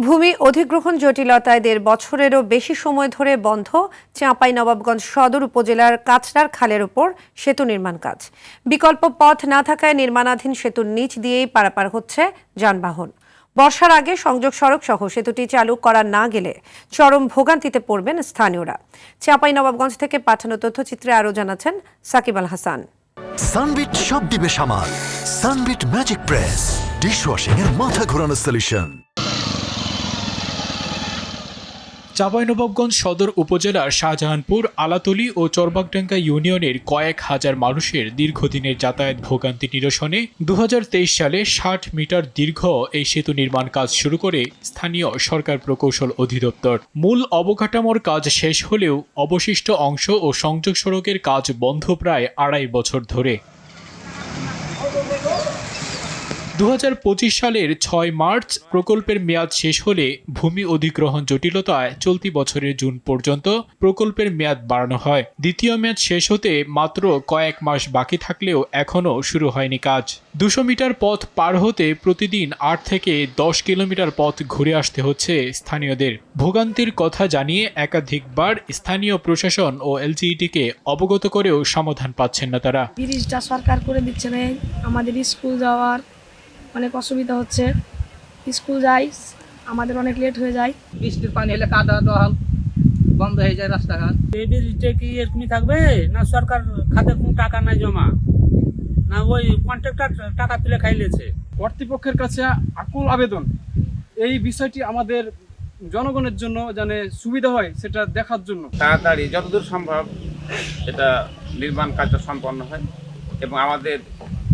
ভূমি অধিগ্রহণ জটিলতায় ১.৫ বছরেরও বেশি সময় ধরে বন্ধ চাঁপাইনবাবগঞ্জ সদর উপজেলার কাছড়ার খালের উপর সেতু নির্মাণ কাজ। বিকল্প পথ না থাকায় নির্মাণাধীন সেতুর নিচ দিয়েই পারাপার হচ্ছে যানবাহন। বর্ষার আগে সংযোগ সড়ক সহ সেতুটি চালু করা না গেলে চরম ভোগান্তিতে পড়বেন স্থানীয়রা। চাঁপাইনবাবগঞ্জ থেকে পাঠানো তথ্যচিত্রে আরও জানাচ্ছেন সাকিব আল হাসান। সানবিট সব দিবে সামাল। সানবিট ম্যাজিক প্রেস ডিশওয়াশিং এর মাথা ঘোরানো সলিউশন। চাঁপাইনবাবগঞ্জ সদর উপজেলার শাহজাহানপুর, আলাতলী ও চরবাগডাঙ্গা ইউনিয়নের কয়েক হাজার মানুষের দীর্ঘদিনের যাতায়াত ভোগান্তি নিরসনে ২০২৩ সালে ৬০ মিটার দীর্ঘ এই সেতু নির্মাণ কাজ শুরু করে স্থানীয় সরকার প্রকৌশল অধিদপ্তর। মূল অবকাঠামোর কাজ শেষ হলেও অবশিষ্ট অংশ ও সংযোগ সড়কের কাজ বন্ধ প্রায় ২.৫ বছর ধরে। ২০২৫ সালের ৬ মার্চ প্রকল্পের মেয়াদ শেষ হলে ভূমি অধিগ্রহণ জটিলতায় চলতি বছরের জুন পর্যন্ত প্রকল্পের মেয়াদ বাড়ানো হয়। দ্বিতীয় মেয়াদ শেষ হতে মাত্র কয়েক মাস বাকি থাকলেও এখনও শুরু হয়নি কাজ। ২০০ মিটার পথ পার হতে প্রতিদিন ৮ থেকে ১০ কিলোমিটার পথ ঘুরে আসতে হচ্ছে স্থানীয়দের। ভোগান্তির কথা জানিয়ে একাধিকবার স্থানীয় প্রশাসন ও এলজিইডিকে অবগত করেও সমাধান পাচ্ছেন না তারা। ব্রিজটা সরকার করে দিচ্ছে না, আমাদের স্কুল যাওয়ার অনেক অসুবিধা হচ্ছে। স্কুল যাই আমাদের অনেক লেট হয়ে যায়। বৃষ্টির পানি হলে কাদা দহল বন্ধ হয়ে যায় রাস্তাঘাট। এই ব্রিজটা কি এরকমই থাকবে না সরকার খাতে কোনো টাকা নাই জমা, না ওই কন্ট্রাক্টর টাকা তুলে খাইলেছে? কর্তৃপক্ষের কাছে আকুল আবেদন, এই বিষয়টি আমাদের জনগণের জন্য যেন সুবিধা হয় সেটা দেখার জন্য তাড়াতাড়ি যতদূর সম্ভব এটা নির্মাণ কাজটা সম্পন্ন হয় এবং আমাদের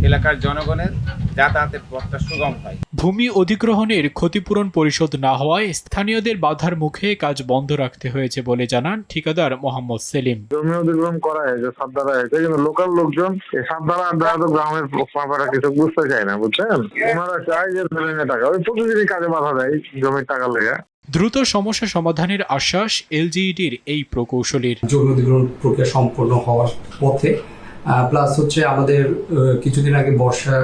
এলাকার জনগণের যাতায়াতের পথটা সুগম হয়। ভূমি অধিগ্রহণের ক্ষতিপূরণ পরিশোধ না হওয়ায় স্থানীয়দের বাধার মুখে কাজ বন্ধ রাখতে হয়েছে বলে জানান ঠিকাদার মোহাম্মদ সেলিম। জমি অধিগ্রহণ করা হয়েছে, সাত দ্বারা হয়েছে, কিন্তু লোকাল লোকজন এই সাত দ্বারা তো গ্রামের পাপারা কিছু বুঝতে চায় না, বুঝছেন? ওনারা চায় যে টাকা ওই প্রতিদিনই কাজে বাধা দেয় জমির টাকা লেগে। দ্রুত সমস্যা সমাধানের আশ্বাস এলজিইডির এই প্রকৌশলীর। জমি অধিগ্রহণ প্রক্রিয়া সম্পন্ন হওয়ার পথে, প্লাস হচ্ছে আমাদের কিছুদিন আগে বর্ষা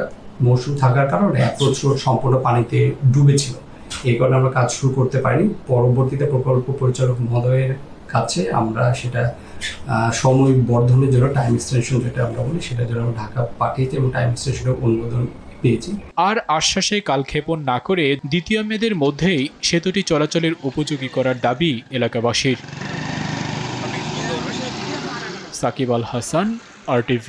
মৌসুম থাকার কারণে অ্যাপ্রোচ রোড সম্পূর্ণ পানিতে ডুবেছিল। এই কারণে আমরা কাজ শুরু করতে পারিনি। পরবর্তীতে প্রকল্প পরিচালক মহোদয়ের কাছে আমরা সেটা সময় বর্ধনের জন্য টাইম এক্সটেনশন যেটা আমরা বলি সেটার জন্য আমরা ঢাকা পাঠিয়েছি এবং টাইম এক্সটেনশনের অনুমোদন পেয়েছি। আর আশ্বাসে কালক্ষেপণ না করে দ্বিতীয় মেয়াদের মধ্যেই সেতুটি চলাচলের উপযোগী করার দাবি এলাকাবাসীর। সাকিব আল হাসান, RTV।